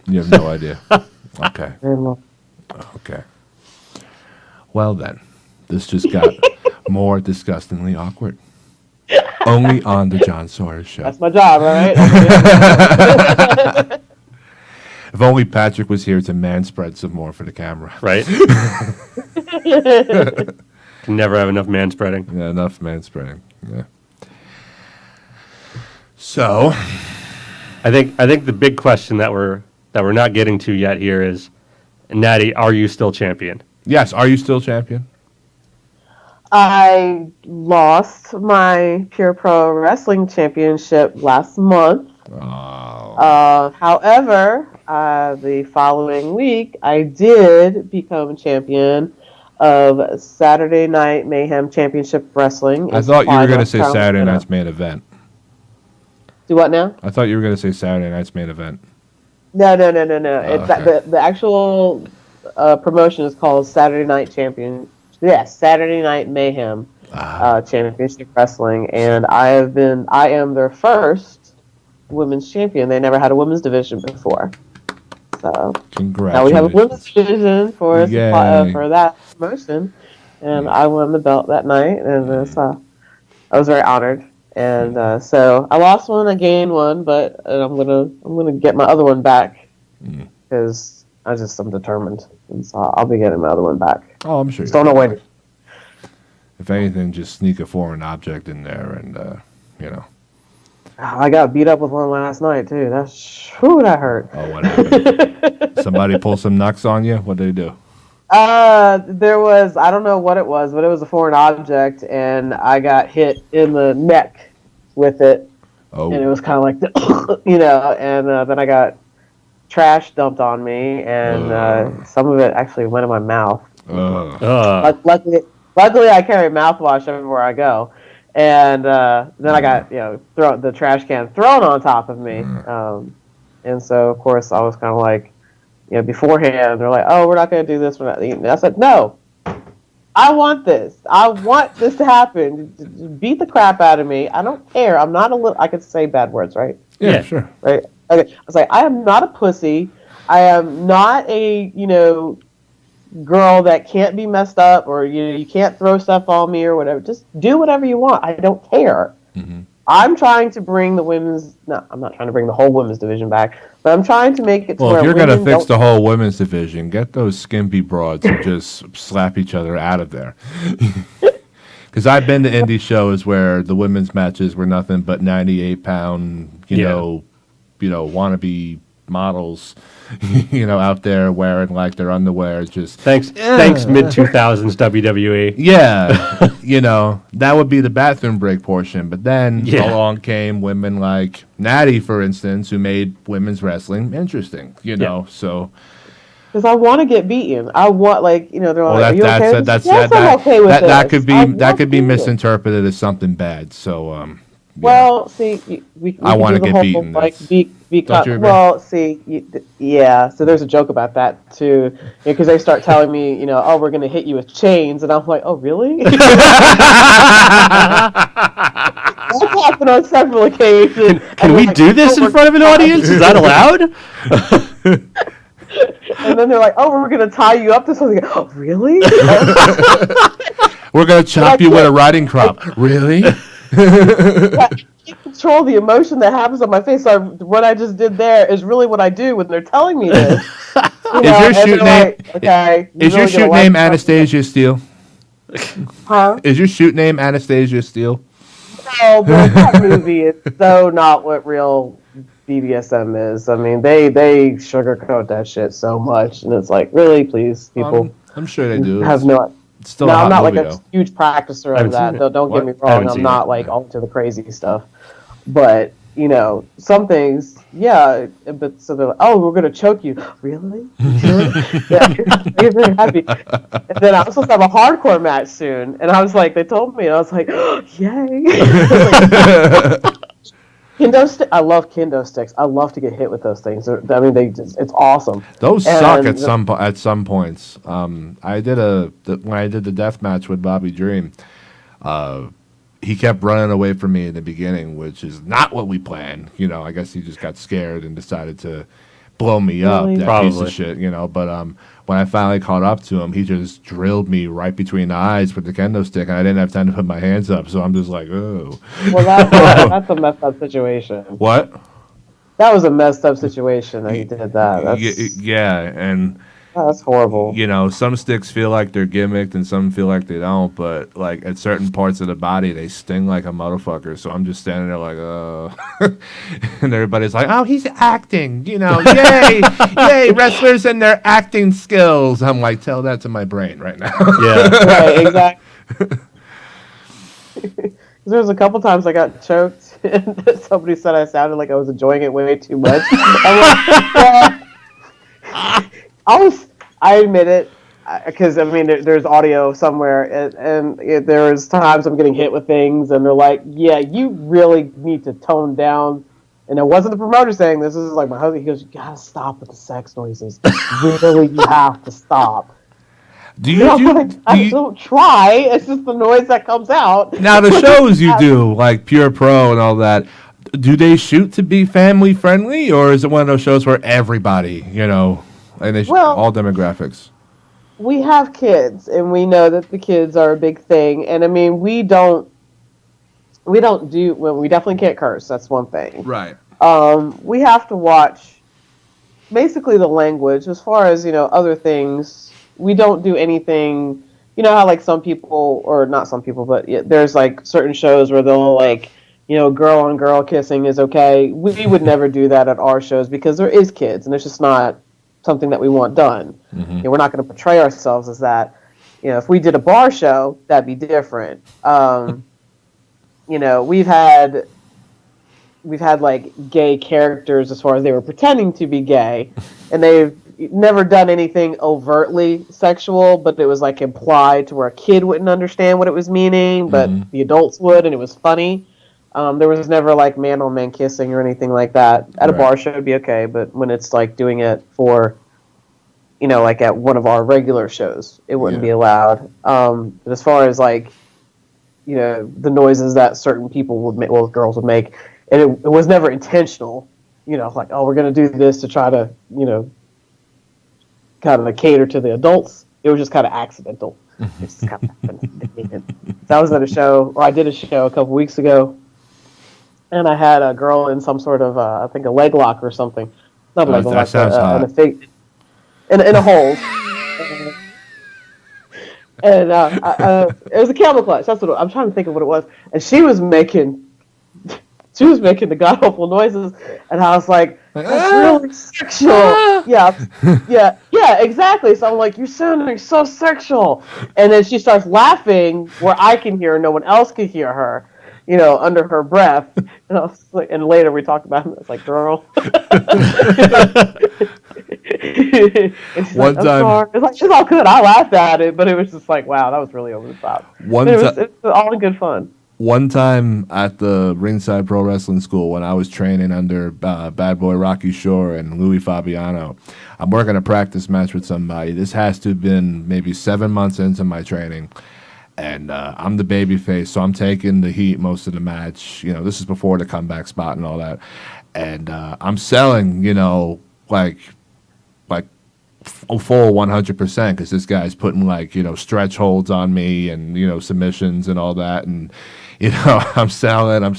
You have no idea. Okay. I didn't look. Okay. Well then, this just got more disgustingly awkward. Only on the John Sawyer Show. That's my job, all right? If only Patrick was here to manspread some more for the camera. Right? Can never have enough man spreading. Yeah, enough manspreading. Yeah. So, I think the big question that we're not getting to yet here is And Natty, are you still champion? Yes. Are you still champion? I lost my Pure Pro Wrestling Championship last month. Oh. However, the following week, I did become champion of Saturday Night Mayhem Championship Wrestling. I thought you were going to say Saturday Night's main event. Do what now? I thought you were going to say Saturday Night's main event. No. Oh, It's okay. the actual promotion is called Saturday Night Champion. Yes, Saturday Night Mayhem Championship Wrestling, and I am their first women's champion. They never had a women's division before, so Congratulations. now we have a women's division for Yay. for that promotion, and I won the belt that night, and I was very honored. And so I lost one, I gained one, but I'm gonna get my other one back because I'm determined, and so I'll be getting my other one back. Oh, I'm sure. Just don't know when. If anything, just sneak a foreign object in there, and I got beat up with one last night too. That hurt. Oh, what happened? Somebody pull some knucks on you? What did they do? There was, I don't know what it was, but it was a foreign object, and I got hit in the neck with it, Oh. and it was kind of like, and then I got trash dumped on me, and some of it actually went in my mouth. Luckily, I carry mouthwash everywhere I go, and then I got the trash can thrown on top of me, and so of course I was kind of like, beforehand they're like, oh, we're not going to do this. We're not. And I said, no, I want this. I want this to happen. Just beat the crap out of me. I don't care. I'm not a little. I could say bad words, right? Yeah, sure. Right. Okay. I was like, I am not a pussy. I am not a girl that can't be messed up, or you can't throw stuff on me or whatever. Just do whatever you want. I don't care. Mm-hmm. I'm trying to bring the women's. No, I'm not trying to bring the whole women's division back, but I'm trying to make it to Well, where if you're going to women fix don't- the whole women's division, get those skimpy broads and just slap each other out of there. Because I've been to indie shows where the women's matches were nothing but 98-pound, wannabe models, out there wearing like their underwear. Just Thanks mid 2000s WWE. Yeah, that would be the bathroom break portion. But then along came women like Natty, for instance, who made women's wrestling interesting. So. Because I want to get beaten. I want, they're like, are you okay with this? Yes, I'm okay with that this. could be misinterpreted as something bad. So, well, see, we I want to do the get whole, beaten. because you agree? well, see, so there's a joke about that too, because they start telling me, oh, we're gonna hit you with chains, and I'm like, oh, really? That's happened on several occasions. Can we do this in front of an audience? Is that allowed? And then they're like, oh, we're going to tie you up this way. Like, oh, really? We're going to chop you with a riding crop. Really? I can't control the emotion that happens on my face. So what I just did there is really what I do when they're telling me this. Is your shoot name Anastasia Steele? Huh? Is your shoot name Anastasia Steele? No, but that movie is so not what real BDSM is. I mean, they sugarcoat that shit so much, and it's like, really, please, people. I'm sure they do. Have no. It's still No, a hot I'm not movie, like a though. huge practicer of that. Don't get me I haven't wrong. I'm seen not it. like all into the crazy stuff. But, some things, yeah. But so they're like, oh, we're going to choke you. Really? Yeah, you're very happy. And then I'm supposed to have a hardcore match soon. And I was like, they told me, and I was like, oh, yay. I love kendo sticks. I love to get hit with those things. I mean, it's awesome. Those suck at some points. When I did the death match with Bobby Dream, he kept running away from me in the beginning, which is not what we planned. I guess he just got scared and decided to blow me up. Really? That piece of shit. But when I finally caught up to him, he just drilled me right between the eyes with the kendo stick, and I didn't have time to put my hands up. So I'm just like, oh. Well, that's a messed up situation. What? That was a messed up situation that he did that. Yeah, and That's horrible. You know, some sticks feel like they're gimmicked and some feel like they don't, but like at certain parts of the body, they sting like a motherfucker. So I'm just standing there like, and everybody's like, oh, he's acting, you know, yay, yay, wrestlers and their acting skills. I'm like, tell that to my brain right now. Yeah. Right, exactly. There was a couple times I got choked, and somebody said I sounded like I was enjoying it way too much. I'm like, I admit it, because I mean, there's audio somewhere, and there's times I'm getting hit with things, and they're like, "Yeah, you really need to tone down." And it wasn't the promoter saying this. This is like my husband. He goes, "You gotta stop with the sex noises. Really, you have to stop." I don't try. It's just the noise that comes out. Now the shows you do, like Pure Pro and all that, do they shoot to be family friendly, or is it one of those shows where everybody, you know, and they all demographics? We have kids, and we know that the kids are a big thing. And I mean, we don't do. Well, we definitely can't curse. That's one thing. Right. We have to watch basically the language. As far as other things. We don't do anything, how like some people, or not some people, but there's like certain shows where they'll like, girl on girl kissing is okay. We would never do that at our shows because there is kids and it's just not something that we want done. Mm-hmm. We're not going to portray ourselves as that. If we did a bar show, that'd be different. We've had like gay characters as far as they were pretending to be gay, and they've never done anything overtly sexual, but it was like implied to where a kid wouldn't understand what it was meaning, but the adults would, and it was funny. There was never like man on man kissing or anything like that. At a bar show it'd be okay, but when it's like doing it for, like at one of our regular shows, it wouldn't be allowed. But as far as like, the noises that certain people would make, well, girls would make, and it was never intentional, like, oh, we're going to do this to try to, kind of cater to the adults. It was just kind of accidental. It's just kind of happened. That was at a show, or I did a show a couple weeks ago, and I had a girl in some sort of, I think, a leg lock or something. Not a leg lock, in a hold. And it was a camel clutch. That's what I'm trying to think of what it was. And she was making the god awful noises, and I was like, "That's really sexual." Yeah, exactly. So I'm like, "You're sounding so sexual," and then she starts laughing where I can hear her, no one else can hear her, under her breath. And I was like, and later we talked about it. I was like, "Girl." One time, it's all good. I laughed at it, but it was just like, wow, that was really over the top. It was all in good fun. One time at the Ringside Pro Wrestling School when I was training under Bad Boy Rocky Shore and Louis Fabiano, I'm working a practice match with somebody. This has to have been maybe 7 months into my training. And I'm the babyface, so I'm taking the heat most of the match. This is before the comeback spot and all that. And I'm selling, like full 100% because this guy's putting like, stretch holds on me and, submissions and all that. And, I'm selling, I'm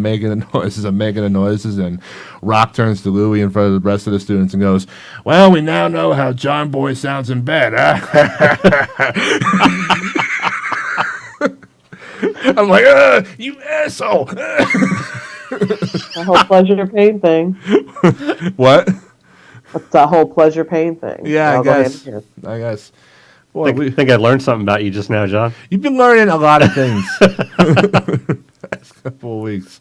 making the noises. And Rock turns to Louie in front of the rest of the students and goes, "Well, we now know how John Boy sounds in bed, huh?" I'm like, "You asshole." The whole pleasure pain thing. What? It's that whole pleasure pain thing. Yeah, I guess. Boy, I think I learned something about you just now, John. You've been learning a lot of things past couple of weeks.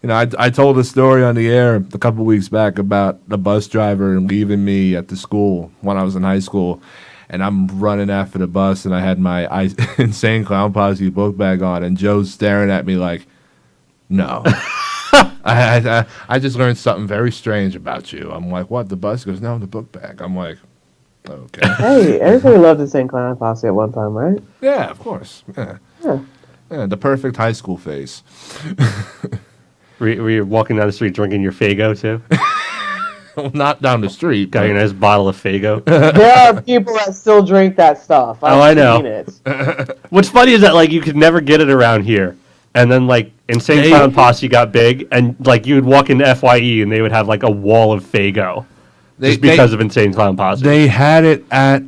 I told a story on the air a couple of weeks back about the bus driver leaving me at the school when I was in high school, and I'm running after the bus, and I had my Insane Clown Posse book bag on, and Joe's staring at me like, "No." I just learned something very strange about you. I'm like, "What?" The bus goes, "No, the book bag." I'm like, "Okay." Hey, everybody loved the St. Clown Posse at one time, right? Yeah, of course. Yeah, the perfect high school face. Were you walking down the street drinking your Faygo too? Well, not down the street. Got your nice bottle of Faygo. There are people that still drink that stuff. I know. It. What's funny is that like you could never get it around here. And then, like, Insane Clown Posse got big, and, like, you would walk into FYE, and they would have, like, a wall of Faygo. just because of Insane Clown Posse. They had it at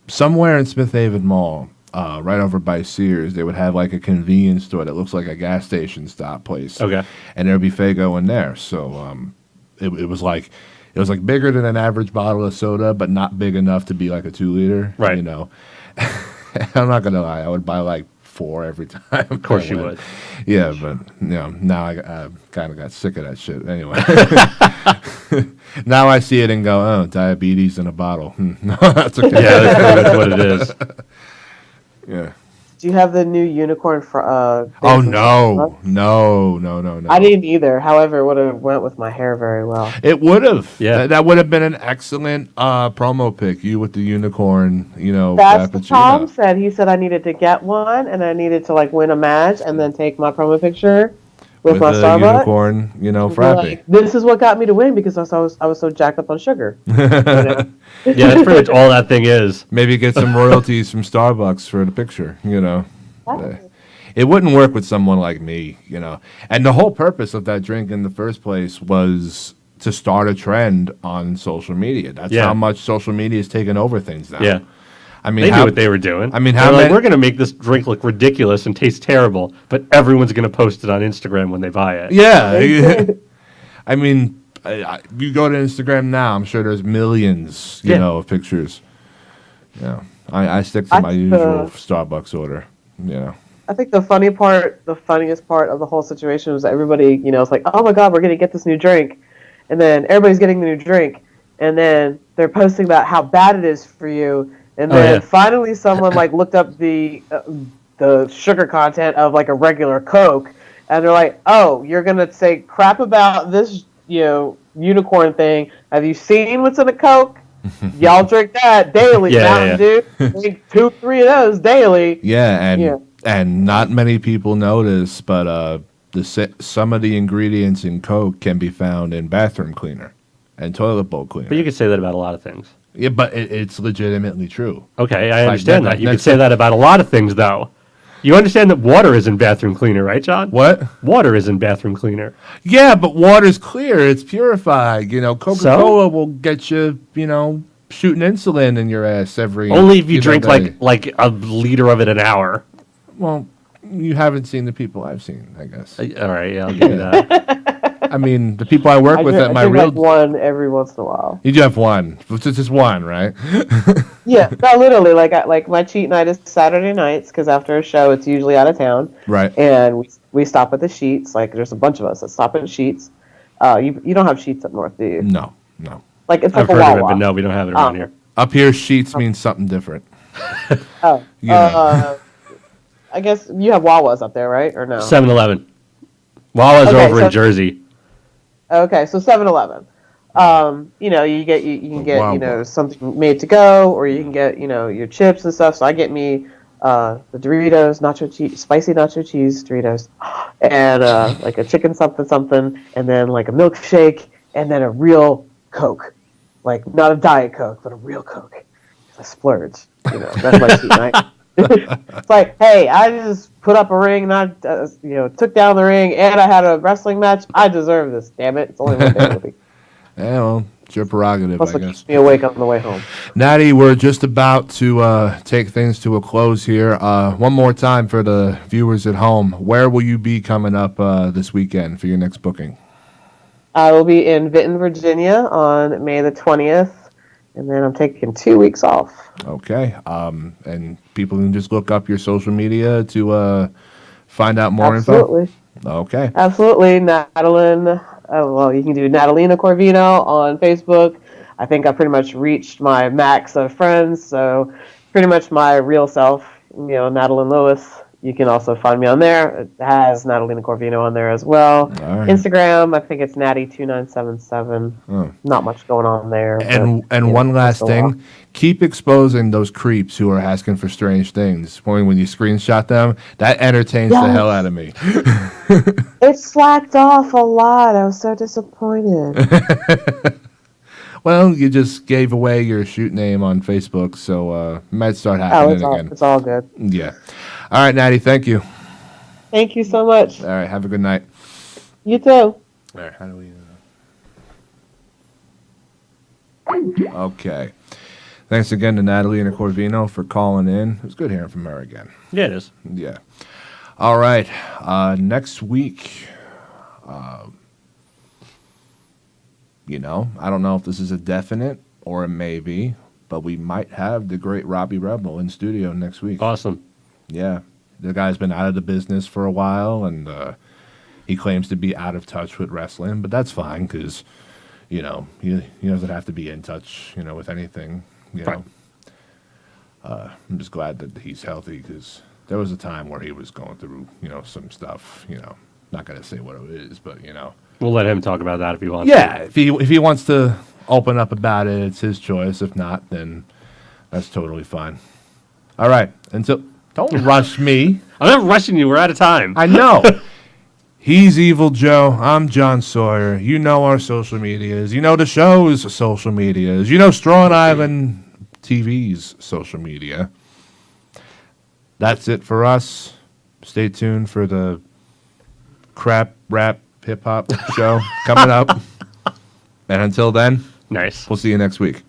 somewhere in Smith Haven Mall, right over by Sears. They would have like a convenience store that looks like a gas station stop place. Okay. And there'd be Faygo in there. So it was like bigger than an average bottle of soda, but not big enough to be like a 2-liter. Right. You know. I'm not gonna lie, I would buy like 4 every time. Of course you would. Yeah, but now I kind of got sick of that shit. Anyway, now I see it and go, oh, diabetes in a bottle. No, that's okay. Yeah, that's what it is. Yeah. Do you have the new unicorn for? Oh no! I didn't either. However, it would have went with my hair very well. It would have. Yeah. That would have been an excellent promo pic. You with the unicorn, That's what Frappuccino. Tom said. He said I needed to get one, and I needed to like win a match, and then take my promo picture with my the Starbucks. unicorn, frappe. Like, this is what got me to win because I was so jacked up on sugar. Yeah, that's pretty much all that thing is. Maybe get some royalties from Starbucks for the picture. It wouldn't work with someone like me, And the whole purpose of that drink in the first place was to start a trend on social media. That's how much social media has taken over things now. Yeah. I mean, They knew what they were doing. I mean, They're like, we're going to make this drink look ridiculous and taste terrible, but everyone's going to post it on Instagram when they buy it. Yeah. I mean, you go to Instagram now, I'm sure there's millions, of pictures. Yeah. I stick to my usual Starbucks order, I think the funniest part of the whole situation was that everybody, it's like, oh my God, we're going to get this new drink. And then everybody's getting the new drink. And then they're posting about how bad it is for you. And then finally someone like looked up the sugar content of like a regular Coke. And they're like, oh, you're going to say crap about this, unicorn thing. Have you seen what's in a Coke? Y'all drink that daily. Mountain Dew, drink 2-3 of those daily. Yeah, and not many people notice, but some of the ingredients in Coke can be found in bathroom cleaner and toilet bowl cleaner. But you could say that about a lot of things. Yeah, but it's legitimately true. Okay, I understand that. You could say that about a lot of things, though. You understand that water is in bathroom cleaner, right, John? What? Water is in bathroom cleaner. Yeah, but water's clear. It's purified. Coca-Cola will get you, shooting insulin in your ass every... Only if you drink day. like a liter of it an hour. Well, you haven't seen the people I've seen, I guess. All right, yeah, I'll give you that. I mean, the people I work with at my drink real... like one every once in a while. You do have one. It's just one, right? Yeah, no, literally. Like my cheat night is Saturday nights because after a show, it's usually out of town. Right. And we stop at the Sheets. Like there's a bunch of us that stop at the Sheets. You don't have Sheets up north, do you? No. Like it's I've like heard a of it, Wawa. but no, we don't have it around here. Up here, sheets means something different. Oh. Yeah. I guess you have Wawas up there, right? Or no? 7-Eleven. Wawa's Okay, over so- in Jersey. Okay, so 7-Eleven. You can get Wow. something made to go, or you can get your chips and stuff. So I get me the Doritos, spicy nacho cheese Doritos, and like a chicken something, and then like a milkshake, and then a real Coke, like not a Diet Coke, but a real Coke. I splurge. That's my cheat night. It's like, hey, I just put up a ring, and I took down the ring, and I had a wrestling match. I deserve this. Damn it! It's only one day a week. Yeah, well, it's your prerogative, Also I guess. keeps me awake on the way home. Natty, we're just about to take things to a close here. One more time for the viewers at home. Where will you be coming up this weekend for your next booking? I will be in Vinton, Virginia on May the 20th, and then I'm taking 2 weeks off. Okay. And people can just look up your social media to find out more Absolutely. info? Okay. Absolutely. Natalin. You can do Natalina Corvino on Facebook. I think I pretty much reached my max of friends, so pretty much my real self, Natalin Lewis. You can also find me on there. It has Natalina Corvino on there as well. Right. Instagram, I think it's Natty2977. Not much going on there. And one last thing, keep exposing those creeps who are asking for strange things. When you screenshot them, that entertains the hell out of me. It slacked off a lot. I was so disappointed. Well, you just gave away your shoot name on Facebook, so might start happening again. It's all good. Yeah. All right, Natty, thank you. Thank you so much. All right, have a good night. You too. All right, how do we... Okay. Thanks again to Natalie and Corvino for calling in. It was good hearing from her again. Yeah, it is. Yeah. All right. Next week, I don't know if this is a definite or a maybe, but we might have the great Robbie Rebel in studio next week. Awesome. Yeah. The guy's been out of the business for a while, and he claims to be out of touch with wrestling, but that's fine because, he doesn't have to be in touch, with anything. Right. I'm just glad that he's healthy because there was a time where he was going through, some stuff, not going to say what it is, but, We'll let him talk about that if he wants. Yeah, if he wants to open up about it, it's his choice. If not, then that's totally fine. All right. Don't rush me. I'm not rushing you. We're out of time. I know. He's Evil Joe. I'm John Sawyer. You know our social medias. You know the show's social medias. You know Strong Island TV's social media. That's it for us. Stay tuned for the crap rap hip hop show coming up. And until then, Nice. we'll see you next week.